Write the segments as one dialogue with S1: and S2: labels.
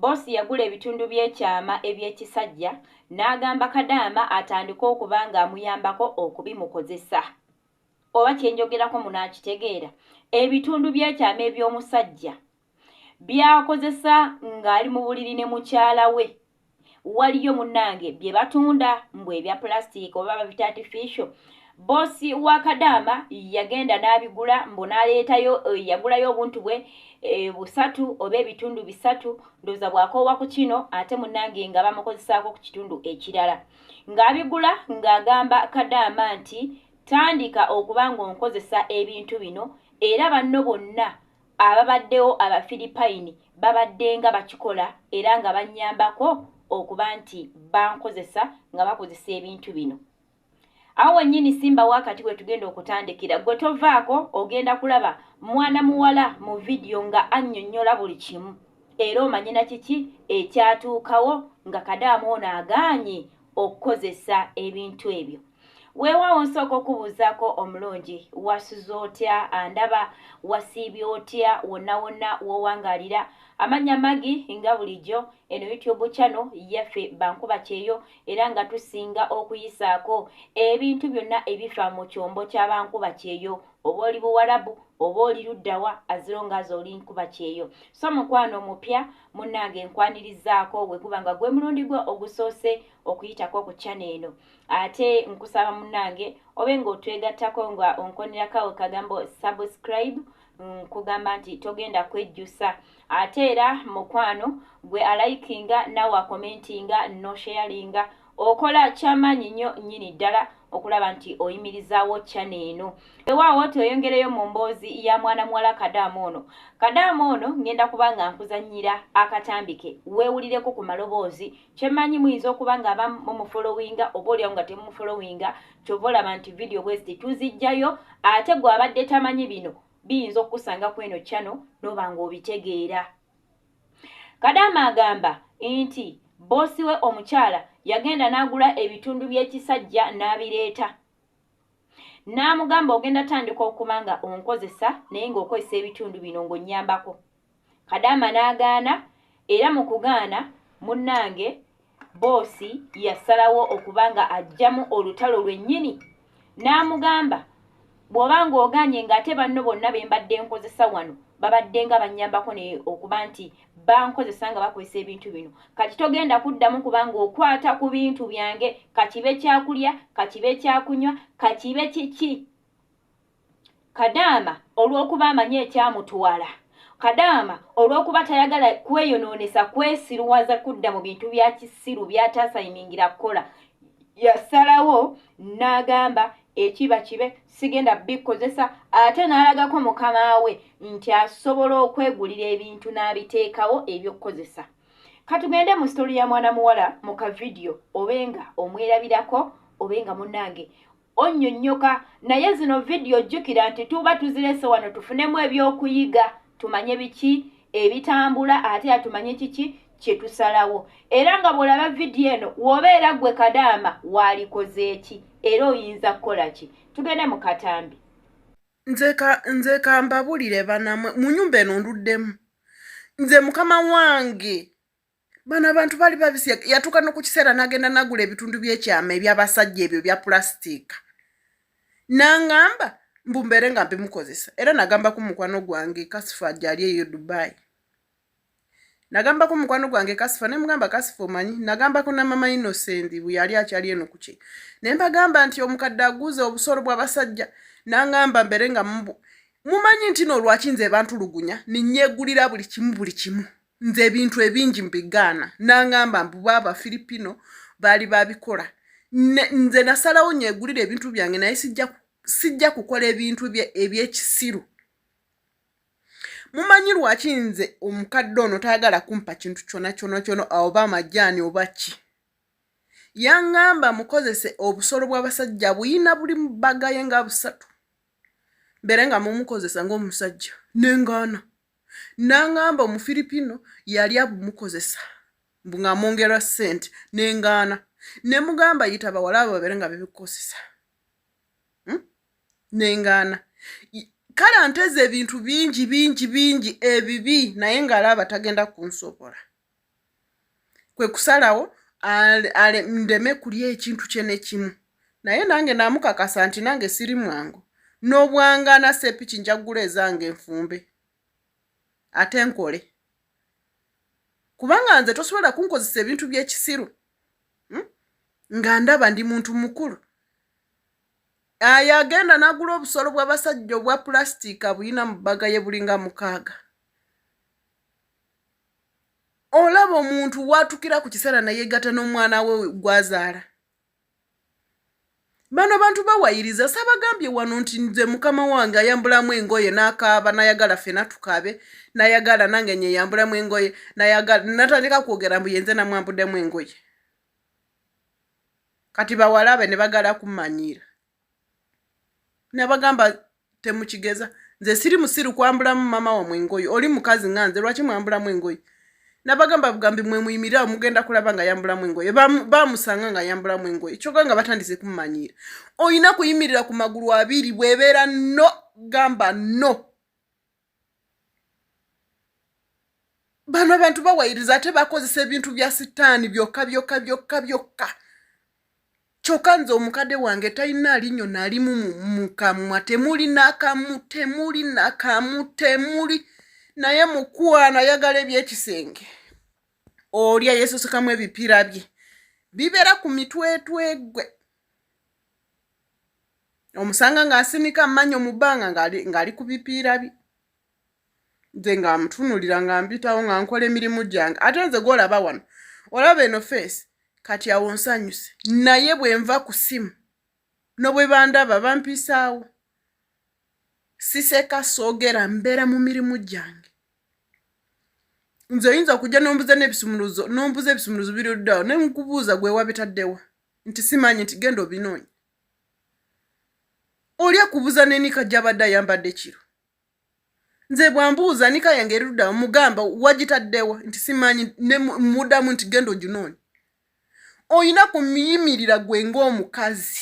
S1: bosi yagula ebitundu by'ekyama eby'ekisajja n'agamba Kadaama atandika okuba ng'amuyambako okubimukozesa. Oba kyenjogerako munaakitegeera. Ebitundu by'ekyama eby'omusajja byakozesa ng'ali mu buliri ne mukyala we. Waliyo munnange bye batunda mbwe ebya plastic oba babita artificial. Bosi wa Kadaama yagenda n'abigula mbu n'aleetayo yagulayo obuntu bwe busatu oba ebitundu bisatu ndoza bwakoowa ku kino ate munnange nga bamukozesaako ku kitundu ekirala. Ng'abigula ng'agamba Kadaama nti tandika okuba ng'onkozesa ebintu bino era banno bonna ababaddewo Abafiripayini babadde nga bakikola era nga bannyambako okuba nti bankozesa nga bakozesa ebintu bino. Awo wennyini Simba wakati we tugenda okutandikira gwe tovaako ogenda kulaba mwana muwala mu vidiyo nga annyonnyola buli kimu era omanye na kiki ekyatuukawo nga Kadaama ono agaanye okukozesa ebintu ebyo. Weewaawo nsooka okubuuzaako omulungi wasuze otya andaba wasiibye otya wonna wonna w'owangaalira amanya magi nga bulijjo eno YouTube channel yaffe Bankuba Kyeyo era nga tusinga okuyisaako ebintu byonna ebifa mu kyombo kya Bankuba Kyeyo oba oli Buwarabu oba oli luddawa azironga z'oli Nkuba Kyeyo. So mukwano omupya munnange nkwanirizaako bwe kuba nga gwe mulundi gwe ogusoose okuyitako ku channel eno. Ate nkusaba munnange obe ng'otwegattako nga onkonerako kagambo subscribe nkugamba nti togenda kwejjusa. Ate era mukwano gwe alikinga nawe commentinga no sharinga okola kyamaanyi nnyo nnyini ddala okulaba nti oyimirizaawo channel eno. Ewaawo tweyongereyo mu mboozi ya mwana muwala Kadaama ono. Kadaama ono ngenda kuba nga nkuzannyira akatambike weewulireko ku maloboozi kyemmanyi muyinza okuba nga mumufollowinga oba oliawo nga temumufollowinga kyova olaba nti vidiyo bwezi tuzijjayo ate gwe abadde tamanyi bino biyinza okusanga ku eno channel noba ng'obitegeera. Kadaama agamba nti bosi we omukyala yagenda n'agula ebitundu by'ekisajja n'abireeta. N'amugamba ogenda tandika okuba nga onkozesa naye ng'okozesa ebitundu bino ng'onnyambako. Kadaama n'agaana era mu kugaana munnange bosi yasalawo okuba nga aggyamu olutalo lwennyini n'amugamba bw'oba ng'ogaanye ng'ate banno bonna be mbadde nkozesa wano babadde nga bannyambako ne okuba nti bankozesa nga bakozesa ebintu bino. Kati togenda kuddamu kuba ng'okwata ku bintu byange kakibe kyakulya kakibe kyakunywa kakibe kiki. Kadaama olw'okuba amanyi ekyamutwala. Kadaama olw'okuba tayagala kweyonoonesa kwesiruwaza kudda mu bintu bya kisiru by'atasayiningira kukola yasalawo n'agamba ekiba kibe sigenda bikozesa ate n'alagako mukama we nti asobola okwegulira ebintu n'abiteekawo eby'okkozesa. Katugende mu story ya mwana muwala mu ka video obenga omwerabirako obenga munnange onnyonnyoka naye zino video jjukira nti tuba tuzirese wano tufunemu ebyokuyiga tumanye biki ebitambula ate atumanye kiki kyetusalawo era nga bw'olaba video eno w'obeera gwe Kadaama waalikoze eki era oyinza kukola ki. Tugende mu katambi.
S2: Nze kambabulire banamwe mu nnyumba eno nduddemu. Nze mukama wange bano abantu bali babisya yatuuka no ku kiseera n'agenda n'agula ebitundu by'ekyama eby'abasajja ebyo bya pulastika. N'angamba mbu mbeere nga mbimukozesa era nagamba ku mukwano gwange Kasifa gyali eyo Dubai. Nagamba ku mukwano gwange Kasifa ne mugamba Kasifa omanyi nagamba ku na mama Innocent bwe yali akyali eno kuki. Ne mbagamba nti omukadde aguze obusolo bw'abasajja n'angamba mbeere nga mumanyi nti no lwaki nze bantulugunya ninnyegulira buli kimu. Nze ebintu ebingi mbigaana n'angamba mbu baba Filipino bali babikola. Nze nasalawo nyegulira ebintu byange naye sijja kukola ebintu eby'ekisiru. Mumanyi lwaki nze omukadde ono tayagala kumpa kintu kyona oba amajjaani oba ki. Yaŋŋamba mukozese obusolo bw'abasajja buyina buli mu bbaga ye nga busatu. Mbeere nga mumukozesa ng'omusajja n'engaana. N'aŋŋamba Omufiripino yali abumukozesa mbu ng'amwongera ssente n'engaana. Ne mugamba yita bawala abo babeere nga bebikozesa. N'engaana. Kale nteze ebintu bingi ebibi naye ng'alaba tagenda kunsobola. kwe kusalawo ndeme kulya ekintu kye ne kimu naye nange namukakasa nti nange siri mwangu n'obwangana sepiki njagula ezange enfumbe ate nkole kubanga nze tosobola kunkozesa ebintu by'ekisiru nga ndaba ndi muntu mukulu ayagenda n'agula obusolo bw'abasajja obwa pulastika buyina mu bbaga ye bulinga 6 olaba omuntu watukira ku kiseera nayegatta n'omwana we gwazaala bano bantu bawayiriza sabagambye wano nti nze mukama wange ayambulamu engoye n'akaaba nayagala fena tukabe nayagala nange nyeyambulamu engoye nayagala natandika kwogera mbu yenze namwambuddemu engoye kati bawalabe ne bagala kumanyira nabagamba temukigeza nze siri musiru kwambulamu mama wa mwengoye oli mukazi nganze lwaki mwambulamu engoye nabagamba bugambi mwe muyimirira mugenda kulaba nga yambulamu engoye bamusanga nga yambulamu engoye kyokka nga batandise kumanyira oyina kuyimirira ku magulu abiri bwebeera no gamba no bano abantu bawayiriza ate bakozesa ebintu bya sitaani byokka kyokka nze omukadde wange talina linyo nalimu mukamwa temuli nakamu temuli naye mukwana yagala ebyekisenge olya yesusikamu ebipiira bye bibeera ku mitwetwe gwe omusanga ng'asinika mmanyo mu bbanga ng'ali ku bipiira bye nze nga mutunulira nga mbitawo nga nkola emirimu gyange ate nze gw'olaba wano olaba eno feesi kati awo nsanyuse naye bwe nva ku ssimu n'obwe bandaba bampisaawo siseka soogera mbeera mu mirimu gyange nze oyinza kujja nombuza ebisumuluzo biruddawo ne nkubuuza gwe wabitaddewa nti simanyi nti genda obinoonya oli akubuuza nenika gy'abadde ayambadde kiro nze bwambuuza nika yange eruddawo mugamba wagitaddewa nti simanyi ne muddamu nti genda oginoonya oyina kumiyimirira gwe ng'omukazi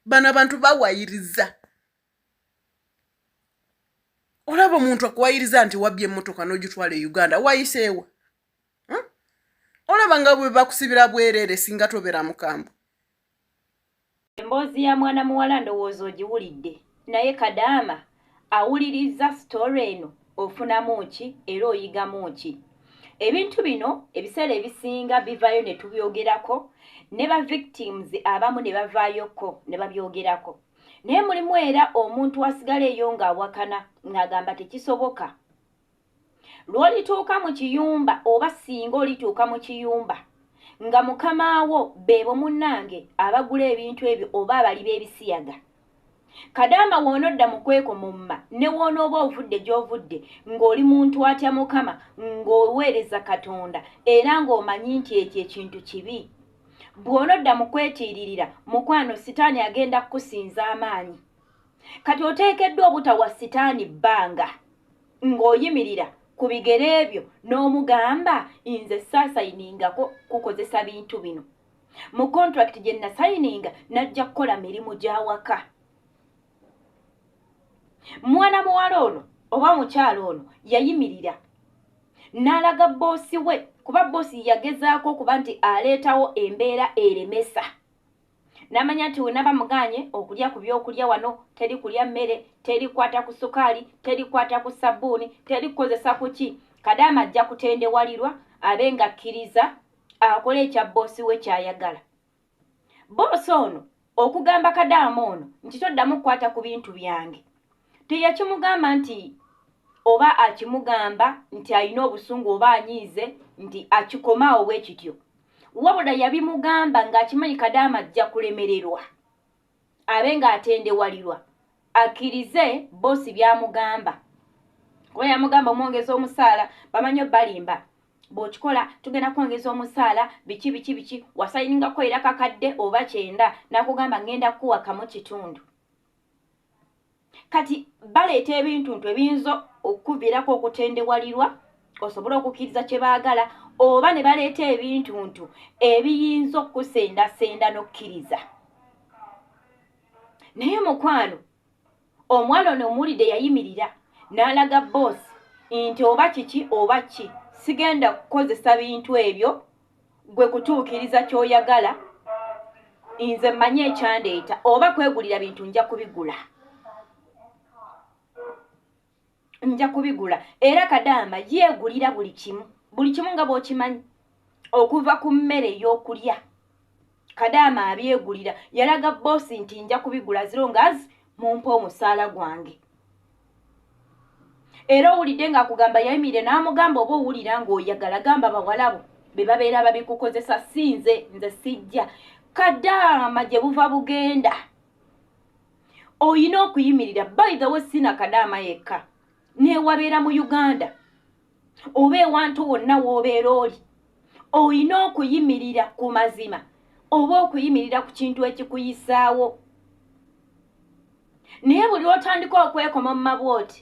S2: bano abantu bawayiriza olaba omuntu akuwayiriza nti wabbye emmotoka n'ogitwala e Uganda wayiseewa olaba nga bwe bakusibira bwereere singa tobera mukambwe
S1: emboozi ya mwana muwala ndowooza ogiwulidde naye Kadaama awuliriza sitoori eno ofunamu ki era oyigamu ki ebintu bino ebiseera ebisinga bivaayo ne tubyogerako ne ba victims abamu ne bavaayoko ne babyogerako naye mulimu era omuntu asigala eyo ng'awakana ng'agamba tekisoboka lw'olituuka mu kiyumba oba singa olituuka mu kiyumba nga mukamaawo beebo munnange abagula ebintu ebyo oba abali b'ebisiyaga Kadaama woonodda mu kwekomomma ne woonooba ovudde gy'ovudde ng'oli muntu atya Mukama ng'oweereza Katonda era ng'omanyi nti ekyo ekintu kibi bw'onodda mu kwetiiririra mukwano sitaani agenda kukusinza amaanyi kati oteekeddwa obutawa sitaani bbanga ng'oyimirira ku bigere ebyo n'omugamba nze saasayiningako kukozesa bintu bino mu contract gye nasayininga najja kukola mirimu gy'awaka mwana muwala ono oba mukyalo ono yayimirira n'alaga boosi we kuba boosi yagezaako okuba nti aleetawo embeera eremesa n'amanya nti we nabamuganye okulya ku byokulya wano teri kulya mmere teri kwata ku sukaali teri kwata ku sabbuuni teri kukozesa ku ki Kadaama ajja kutendewalirwa abe nga akkiriza akola ekya boosi we kyayagala boosi ono okugamba Kadaama ono nti toddamu kukwata ku bintu byange teyakimugamba nti oba akimugamba nti alina obusungu oba anyiize nti akikomaawo bwe kityo wabula yabimugamba ng'akimanyi Kadaama ajja kulemererwa abe ng'atendewalirwa akkirize boosi byamugamba kuba yamugamba omwongeza omusaala bamanyi balimba bw'okikola tugenda kwongeza omusaala biki wasayiningako era kakadde oba 9 n'akugamba ngenda kuwakamu kitundu kati baleeta ebintu ebiyinza okuviirako okutendewalirwa osobola okukkiriza kye baagala oba ne baleeta ebintu ebiyinza okusendasenda n'okkiriza naye mukwano omwana ono omuwulidde yayimirira n'alaga boosi nti oba kiki oba ki sigenda kukozesa bintu ebyo gwe kutuukiriza ky'oyagala nze mmanyi ekyandeeta oba kwegulira bintu nja kubigula era Kadaama yeegulira buli kimu nga bw'okimanyi okuva ku mmere ey'okulya Kadaama abyegulira yalaga boosi nti nja kubigula zirongazi mumpa omusaala gwange era owulidde ng'akugamba yayimirire n'amugamba oba owulira ng'oyagala gamba bawalabo be babeera babikukozesa nze sijja Kadaama gye buva bugenda oyina okuyimirira by the way sina Kadaama yekka newabeera mu Uganda oba ewantu wonna w'obeera oli oyina okuyimirira ku mazima oba okuyimirira ku kintu ekikuyisaawo naye buli lw'otandika okwekoma mu mabwoti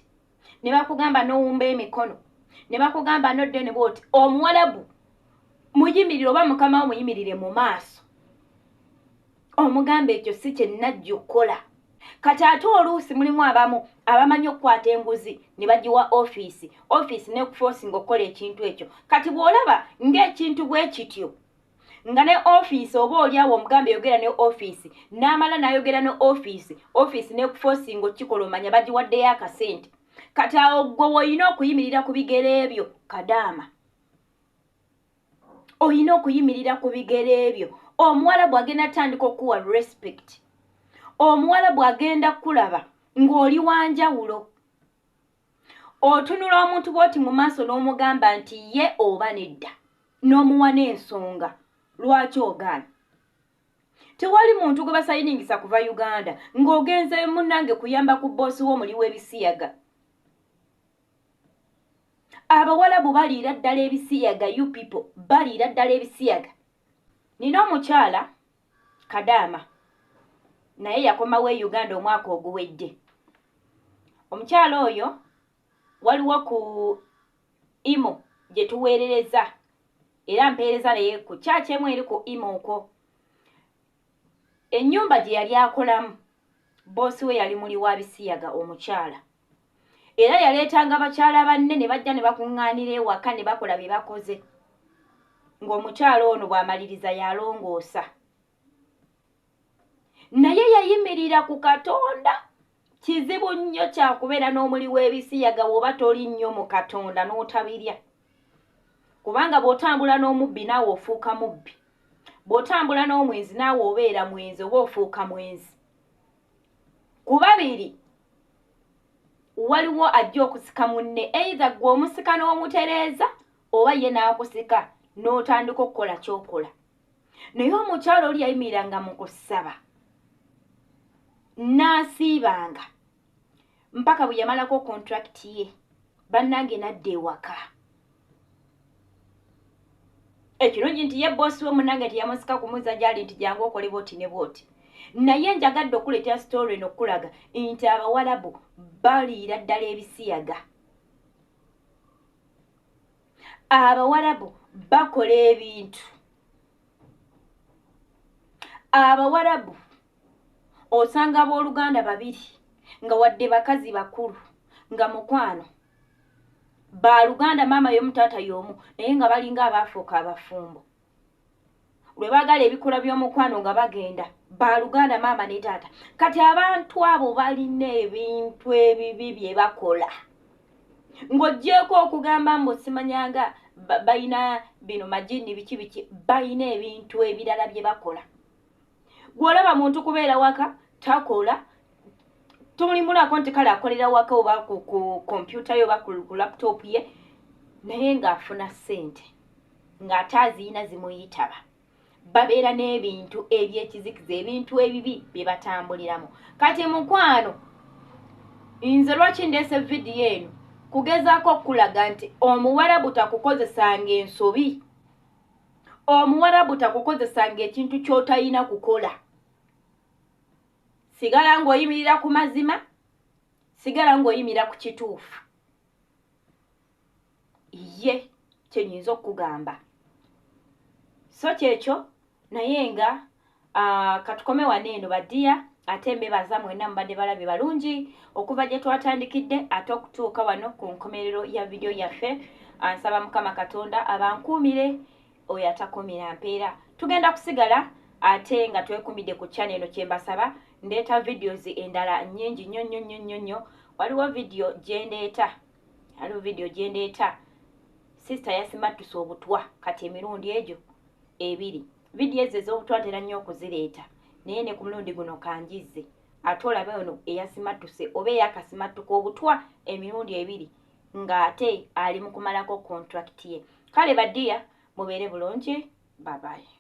S1: ne bakugamba n'owumba emikono ne bakugamba n'odde ne bwoti omuwalabu muyimirire oba mukama wo muyimirire mu maaso omugamba ekyo si kye nnajja okukola kati ate oluusi mulimu abamu abamanyi okukwata enguzi ne bagiwa ofiisi ne kuforcinga okukola ekintu ekyo kati bw'olaba ng'ekintu bwe kityo nga ne ofiisi oba oliawo omugambe yogera ne ofiisi n'amala n'ayogera ne ofiisi ne kuforcinga okikola omanya bagiwaddeyo akasente kati awo gwe olina okuyimirira ku bigere ebyo Kadaama oyina okuyimirira ku bigere ebyo omuwalabu agenda atandika okuwa respect omuwalabu agenda kulaba ng'oli wanjawulo otunula omuntu bw'oti mu maaso n'omugamba nti ye oba nedda n'omuwa n'ensonga lwaki ogaana tewali muntu gwe basayiningisa kuva Uganda ng'ogenze munnange kuyamba ku boosi w'omuli w'ebisiyaga abawalabu baliira ddala ebisiyaga you people baliira ddala ebisiyaga nina omukyala Kadaama naye yakomawo e Uganda omwaka oguwedde omukyala oyo waliwo ku imo gye tuweerereza era mpeereza naye ku kyaki emu eri ku imo okwo ennyumba gye yali akolamu boosi we yali muli wa bisiyaga omukyala era yaleetanga abakyala banne ne bajja ne bakuŋŋaanira ewaka ne bakola bye bakoze ng'omukyala ono bw'amaliriza yalongoosa naye yayimirira ku Katonda kizibu nnyo kyakubeera n'omuli w'ebisiyaga bw'oba toli nnyo mu Katonda n'otabirya kubanga bw'otambula n'omubbi naawe ofuuka mubbi bw'otambula n'omwenzi naawe obeera mwenzi oba ofuuka mwenzi ku babiri waliwo ajja okusika munne either gwe omusika n'omutereeza oba ye n'akusika n'otandika okukola ky'okola naye omukyalo oli yayimiriranga mu kusaba n'asiibanga mpaka bwe yamalako contract ye bannange nadda ewaka ekirungi nti ye boosi we munnange teyamusika kumuza gyali nti jangu okole bwoti ne bwoti naye njagadde okuleeta story eno okulaga nti abawalabu baliira ddala ebisiyaga abawalabu bakola ebintu abawalabu osanga abooluganda babiri nga wadde bakazi bakulu nga mukwano baaluganda maama y'omu taata y'omu naye nga balinga abaafuuka abafumbo lwe baagala ebikola by'omukwano nga bagenda baaluganda maama ne taata kati abantu abo balina ebintu ebibi bye bakola ng'oggyeko okugamba mbu simanyanga balina bino majini biki balina ebintu ebirala bye bakola gw'olaba muntu kubeera waka takola tomulimulako nti kale akolera waka oba ku kompyuta yo oba ku laptop ye naye ng'afuna ssente ng'ate aziina zimuyitaba babeera n'ebintu ebyekizikiza ebintu ebibi bye batambuliramu kati mukwano nze lwaki ndeese vidiyo eno kugezaako okulaga nti omuwarabu takukozesanga ensobi omuwarabu takukozesanga ekintu ky'otalina kukola sigala ng'oyimirira ku mazima sigala ng'oyimirira ku kituufu ye kyenyinza okugamba so kyekyo naye nga katukome wano eno badiya ate mbebaza mwenna mubadde balabe balungi okuva gye twatandikidde ate okutuuka wano ku nkomerero ya vidiyo yaffe ansaba mukama katonda abankuumire oyo atakumira mpeera. Tugenda kusigala ate nga twekumidde ku channel eno kyembasaba ndeeta videos endala nnyingi nnyo. Waliwo video gyendeeta sister yasimattuse obutwa kati emirundi egyo ebiri. Video ezo ez'obutwa ntera nnyo okuzireeta naye ne ku mulundi guno kanjizze ate olabe ono eyasimattuse oba eyakasimattuka obutwa emirundi ebiri ng'ate ali mu kumalako contract ye. Kale badiya mubeere bulungi, bye bye.